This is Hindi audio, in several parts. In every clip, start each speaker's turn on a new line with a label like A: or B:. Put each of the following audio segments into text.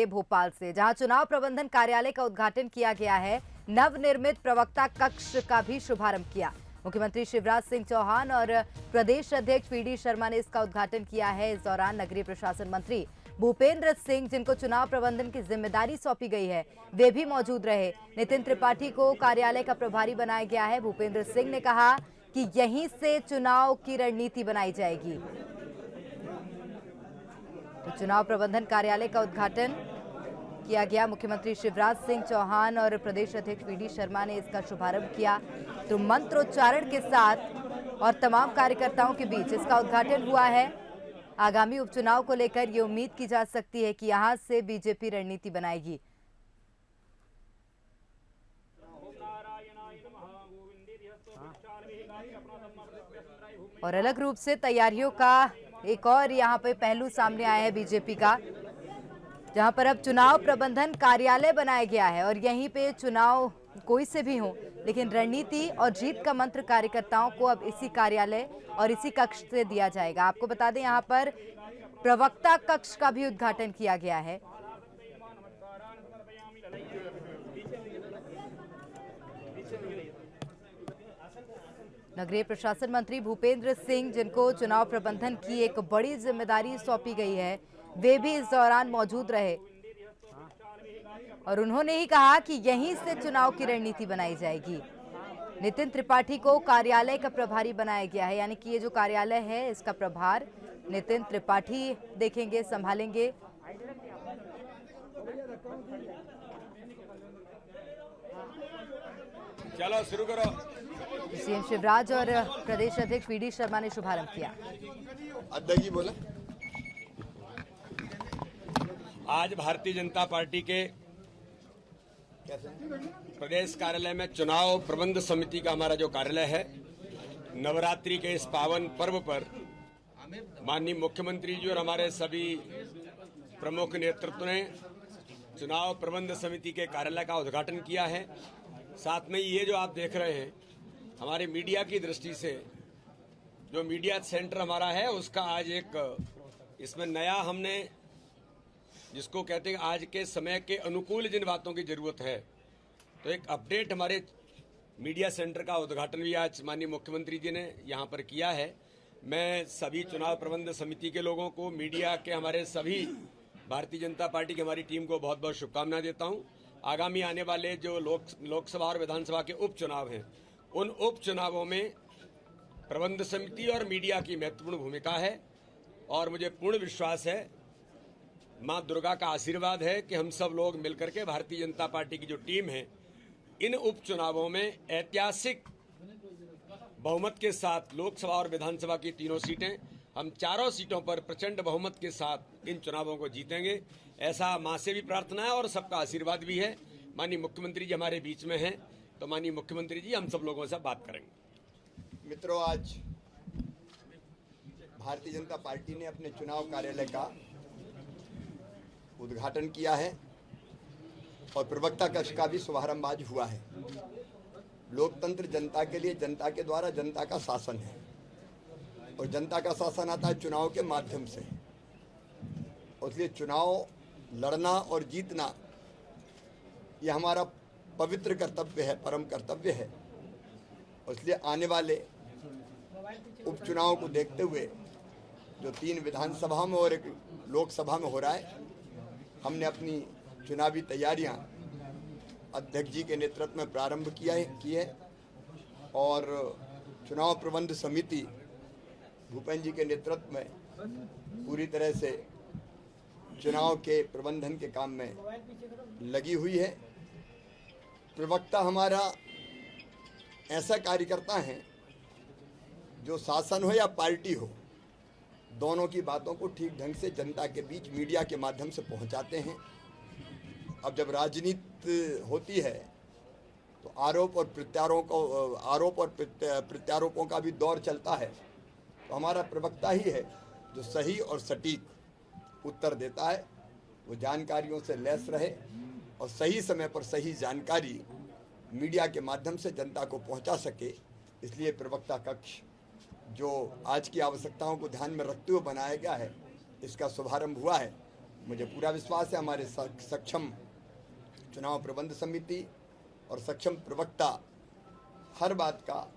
A: भोपाल से, जहां चुनाव प्रबंधन कार्यालय का उद्घाटन किया गया है। नवनिर्मित प्रवक्ता कक्ष का भी शुभारंभ किया। मुख्यमंत्री शिवराज सिंह चौहान और प्रदेश अध्यक्ष वी डी शर्मा ने इसका उद्घाटन किया है। इस दौरान नगरीय प्रशासन मंत्री भूपेंद्र सिंह, जिनको चुनाव प्रबंधन की जिम्मेदारी सौंपी गई है, वे भी मौजूद रहे। नितिन त्रिपाठी को कार्यालय का प्रभारी बनाया गया है। भूपेंद्र सिंह ने कहा कि यहीं से चुनाव की रणनीति बनाई जाएगी। तो चुनाव प्रबंधन कार्यालय का उद्घाटन किया गया। मुख्यमंत्री शिवराज सिंह चौहान और प्रदेश अध्यक्ष वी डी शर्मा ने इसका शुभारंभ किया। तो मंत्रोच्चारण के साथ और तमाम कार्यकर्ताओं के बीच इसका उद्घाटन हुआ है। आगामी उपचुनाव को लेकर ये उम्मीद की जा सकती है कि यहां से बीजेपी रणनीति बनाएगी। और अलग रूप से तैयारियों का एक और यहां पे पहलू सामने आया है बीजेपी का, जहां पर अब चुनाव प्रबंधन कार्यालय बनाया गया है और यहीं पे चुनाव कोई से भी हो, लेकिन रणनीति और जीत का मंत्र कार्यकर्ताओं को अब इसी कार्यालय और इसी कक्ष से दिया जाएगा। आपको बता दें, यहां पर प्रवक्ता कक्ष का भी उद्घाटन किया गया है। नगरीय प्रशासन मंत्री भूपेंद्र सिंह, जिनको चुनाव प्रबंधन की एक बड़ी जिम्मेदारी सौंपी गई है, वे भी इस दौरान मौजूद रहे और उन्होंने ही कहा कि यहीं से चुनाव की रणनीति बनाई जाएगी। नितिन त्रिपाठी को कार्यालय का प्रभारी बनाया गया है, यानी कि ये जो कार्यालय है इसका प्रभार नितिन त्रिपाठी देखेंगे, संभालेंगे।
B: चलो शुरू करो।
A: सीएम शिवराज और प्रदेश अध्यक्ष वी डी शर्मा ने शुभारंभ किया।
B: अध्यक्ष जी बोला, आज भारतीय जनता पार्टी के प्रदेश कार्यालय में चुनाव प्रबंध समिति का हमारा जो कार्यालय है, नवरात्रि के इस पावन पर्व पर माननीय मुख्यमंत्री जी और हमारे सभी प्रमुख नेतृत्व ने चुनाव प्रबंध समिति के कार्यालय का उद्घाटन किया है। साथ में ये जो आप देख रहे हैं, हमारे मीडिया की दृष्टि से जो मीडिया सेंटर हमारा है, उसका आज एक इसमें नया हमने जिसको कहते हैं आज के समय के अनुकूल जिन बातों की जरूरत है, तो एक अपडेट हमारे मीडिया सेंटर का उद्घाटन भी आज माननीय मुख्यमंत्री जी ने यहाँ पर किया है। मैं सभी चुनाव प्रबंध समिति के लोगों को, मीडिया के हमारे सभी भारतीय जनता पार्टी की हमारी टीम को बहुत बहुत शुभकामनाएं देता हूँ। आगामी आने वाले जो लोकसभा और विधानसभा के उपचुनाव हैं, उन उपचुनावों में प्रबंध समिति और मीडिया की महत्वपूर्ण भूमिका है और मुझे पूर्ण विश्वास है, मां दुर्गा का आशीर्वाद है कि हम सब लोग मिलकर के भारतीय जनता पार्टी की जो टीम है, इन उपचुनावों में ऐतिहासिक बहुमत के साथ लोकसभा और विधानसभा की तीनों सीटें, हम चारों सीटों पर प्रचंड बहुमत के साथ इन चुनावों को जीतेंगे। ऐसा मां से भी प्रार्थना है और सबका आशीर्वाद भी है। माननीय मुख्यमंत्री जी हमारे बीच में हैं, तो माननीय मुख्यमंत्री जी हम सब लोगों से बात करेंगे।
C: मित्रों, आज भारतीय जनता पार्टी ने अपने चुनाव कार्यालय का उद्घाटन किया है और प्रवक्ता कक्ष का भी शुभारंभ आज हुआ है। लोकतंत्र जनता के लिए, जनता के द्वारा जनता का शासन है और जनता का शासन आता है चुनाव के माध्यम से। इसलिए चुनाव लड़ना और जीतना ये हमारा पवित्र कर्तव्य है, परम कर्तव्य है। इसलिए आने वाले उपचुनाव को देखते हुए जो 3 विधानसभा में और 1 लोकसभा में हो रहा है, हमने अपनी चुनावी तैयारियां अध्यक्ष जी के नेतृत्व में प्रारंभ की है और चुनाव प्रबंध समिति भूपेंद्र जी के नेतृत्व में पूरी तरह से चुनाव के प्रबंधन के काम में लगी हुई है। प्रवक्ता हमारा ऐसा कार्यकर्ता है जो शासन हो या पार्टी हो, दोनों की बातों को ठीक ढंग से जनता के बीच मीडिया के माध्यम से पहुंचाते हैं। अब जब राजनीति होती है तो आरोप और प्रत्यारोपों का भी दौर चलता है, तो हमारा प्रवक्ता ही है जो सही और सटीक उत्तर देता है, वो जानकारियों से लैस रहे और सही समय पर सही जानकारी मीडिया के माध्यम से जनता को पहुंचा सके। इसलिए प्रवक्ता कक्ष जो आज की आवश्यकताओं को ध्यान में रखते हुए बनाया गया है, इसका शुभारंभ हुआ है। मुझे पूरा विश्वास है हमारे सक्षम चुनाव प्रबंध समिति और सक्षम प्रवक्ता हर बात का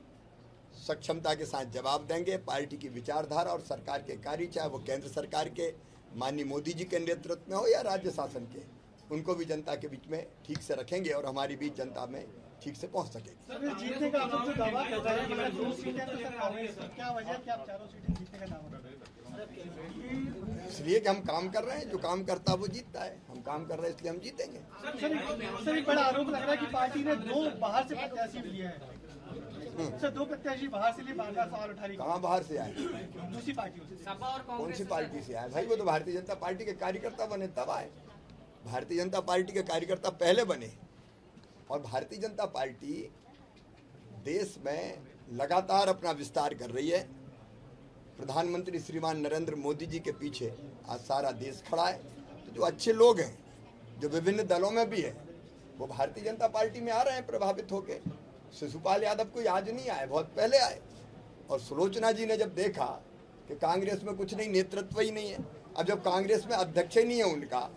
C: सक्षमता के साथ जवाब देंगे। पार्टी की विचारधारा और सरकार के कार्य, चाहे वो केंद्र सरकार के माननीय मोदी जी के नेतृत्व में हो या राज्य शासन के, उनको भी जनता के बीच में ठीक से रखेंगे और हमारी बीच जनता में ठीक से पहुंच सकेगी।
D: जीतने का आप जो दावा करते हैं कि 2 सीटें तो सर कांग्रेस, क्या वजह है कि आप 4 सीटें जीतने का दावा कर रहे हैं?
C: इसलिए कि हम काम कर रहे हैं, जो काम करता है वो जीतता है। हम काम कर रहे हैं इसलिए हम जीतेंगे।
D: सर एक बड़ा आरोप लग रहा है कि पार्टी ने 2 बाहर से प्रत्याशी लिए हैं। सर 2 प्रत्याशी बाहर से लिए, बाहर का सवाल उठा रही है।
C: कहाँ बाहर से आए?
D: दूसरी पार्टियों से।
C: कौन सी पार्टी से आए भाई? वो तो भारतीय जनता पार्टी के कार्यकर्ता बने तब आए। भारतीय जनता पार्टी के कार्यकर्ता पहले बने और भारतीय जनता पार्टी देश में लगातार अपना विस्तार कर रही है। प्रधानमंत्री श्रीमान नरेंद्र मोदी जी के पीछे आज सारा देश खड़ा है। तो जो अच्छे लोग हैं, जो विभिन्न दलों में भी है, वो भारतीय जनता पार्टी में आ रहे हैं प्रभावित होकर। शिशुपाल यादव कोई आज नहीं आए, बहुत पहले आए। और सुलोचना जी ने जब देखा कि कांग्रेस में कुछ नहीं, नेतृत्व ही नहीं है, अब जब कांग्रेस में अध्यक्ष ही नहीं है उनका,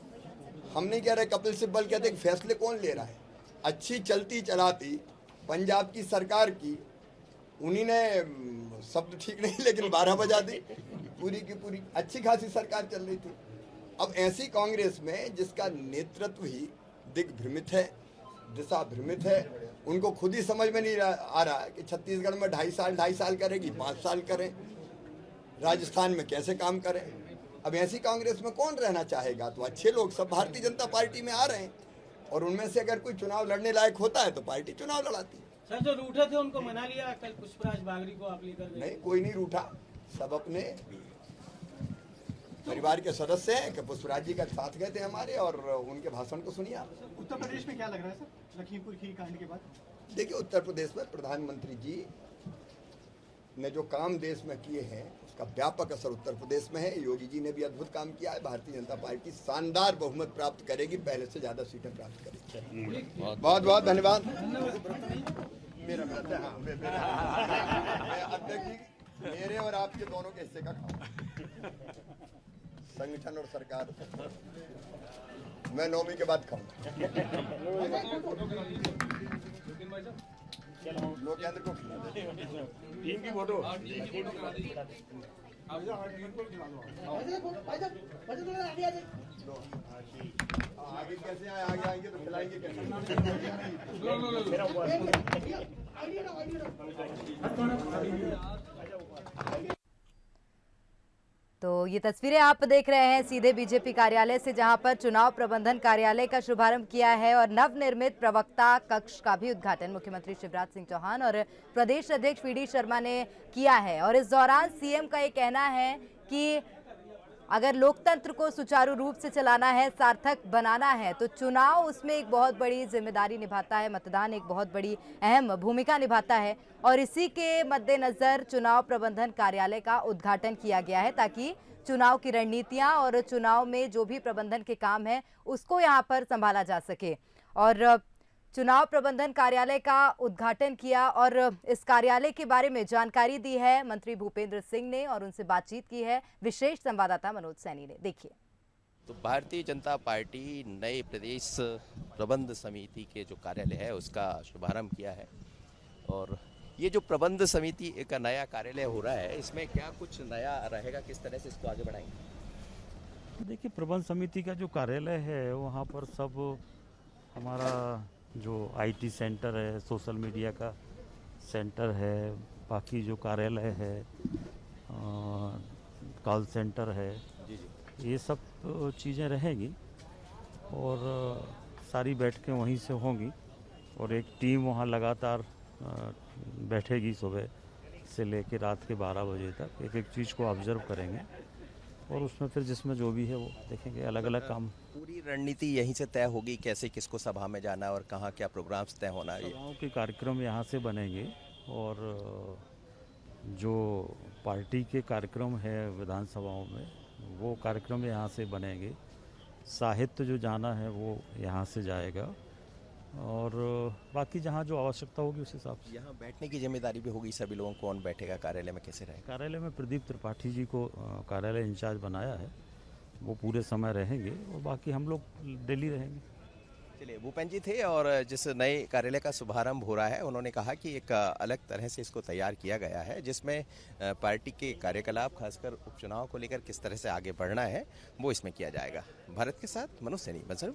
C: हम नहीं कह रहे कपिल सिब्बल कहते कि फैसले कौन ले रहा है। अच्छी चलती चलाती पंजाब की सरकार की उन्हीं ने, शब्द ठीक नहीं लेकिन 12 बजा दी, पूरी की पूरी अच्छी खासी सरकार चल रही थी। अब ऐसी कांग्रेस में जिसका नेतृत्व ही दिग्भ्रमित है, दिशा भ्रमित है, उनको खुद ही समझ में नहीं आ रहा कि छत्तीसगढ़ में 2.5 साल करेगी, 5 साल करें, राजस्थान में कैसे काम करें। अब ऐसी कांग्रेस में कौन रहना चाहेगा? तो अच्छे लोग सब भारतीय जनता पार्टी में आ रहे हैं और उनमें से अगर कोई चुनाव लड़ने लायक होता है तो पार्टी चुनाव लड़ाती है।
E: सर जो रूठे थे उनको मना लिया, कल पुष्पराज बागरी को आप लेकर गए?
C: नहीं, कोई नहीं रूठा, सब अपने परिवार के सदस्य हैं कि पुष्पराज जी का साथ गए थे हमारे और उनके भाषण को सुनिए आप।
D: उत्तर प्रदेश में क्या लग रहा है सर लखीमपुर खीरी कांड के बाद?
C: देखिए, उत्तर प्रदेश में प्रधानमंत्री जी ने जो काम देश में किए हैं उसका व्यापक असर उत्तर प्रदेश में है। योगी जी ने भी अद्भुत काम किया है। भारतीय जनता पार्टी शानदार बहुमत प्राप्त करेगी, पहले से ज्यादा सीटें प्राप्त करेगी। बहुत बहुत धन्यवाद। मेरा अध्यक्ष जी, मेरे और आपके दोनों के हिस्से का खाऊं, संगठन और सरकार मैं 9वीं के बाद खाऊंगा। लोकतंत्र को
B: टीम की फोटो
C: आगे कैसे आए? आगे आएंगे तो खिलाएंगे कैसे?
A: तो ये तस्वीरें आप देख रहे हैं सीधे बीजेपी कार्यालय से, जहां पर चुनाव प्रबंधन कार्यालय का शुभारंभ किया है और नवनिर्मित प्रवक्ता कक्ष का भी उद्घाटन मुख्यमंत्री शिवराज सिंह चौहान और प्रदेश अध्यक्ष वीडी शर्मा ने किया है। और इस दौरान सीएम का ये कहना है कि अगर लोकतंत्र को सुचारू रूप से चलाना है, सार्थक बनाना है, तो चुनाव उसमें एक बहुत बड़ी जिम्मेदारी निभाता है, मतदान एक बहुत बड़ी अहम भूमिका निभाता है। और इसी के मद्देनजर चुनाव प्रबंधन कार्यालय का उद्घाटन किया गया है ताकि चुनाव की रणनीतियां और चुनाव में जो भी प्रबंधन के काम है उसको यहां पर संभाला जा सके। और चुनाव प्रबंधन कार्यालय का उद्घाटन किया और इस कार्यालय के बारे में जानकारी दी है मंत्री भूपेंद्र सिंह ने और उनसे बातचीत की है विशेष संवाददाता मनोज सैनी ने। देखिए।
F: तो भारतीय जनता पार्टी नए प्रदेश प्रबंध समिति के जो कार्यालय है उसका शुभारंभ किया है। और ये जो प्रबंध समिति का नया कार्यालय हो रहा है, इसमें क्या कुछ नया रहेगा, किस तरह से इसको आगे बढ़ाएंगे?
G: देखिए, प्रबंध समिति का जो कार्यालय है वहाँ पर सब हमारा जो आईटी सेंटर है, सोशल मीडिया का सेंटर है, बाकी जो कार्यालय है, कॉल सेंटर है, ये सब चीज़ें रहेंगी और सारी बैठकें वहीं से होंगी और एक टीम वहाँ लगातार बैठेगी सुबह से लेकर रात के 12 बजे तक, एक एक चीज़ को ऑब्जर्व करेंगे और उसमें फिर जिसमें जो भी है वो देखेंगे। अलग अलग काम,
F: पूरी रणनीति यहीं से तय होगी, कैसे किसको सभा में जाना है और कहाँ क्या प्रोग्राम्स तय होना है?
G: सभाओं के कार्यक्रम यहाँ से बनेंगे और जो पार्टी के कार्यक्रम है विधानसभाओं में वो कार्यक्रम यहाँ से बनेंगे। साहित्य जो जाना है वो यहाँ से जाएगा और बाकी जहाँ जो आवश्यकता होगी उस हिसाब से।
F: यहाँ बैठने की जिम्मेदारी भी होगी सभी लोगों, कौन बैठेगा कार्यालय में, कैसे रहेगा?
G: कार्यालय में प्रदीप त्रिपाठी जी को कार्यालय इंचार्ज बनाया है वो पूरे समय रहेंगे और बाकी हम लोग दिल्ली रहेंगे।
F: चलिए, भूपेन जी थे और जिस नए कार्यालय का शुभारंभ हो रहा है उन्होंने कहा कि एक अलग तरह से इसको तैयार किया गया है, जिसमें पार्टी के कार्यकलाप खासकर उपचुनाव को लेकर किस तरह से आगे बढ़ना है वो इसमें किया जाएगा। भारत के साथ मनोज सैनी, बंसल।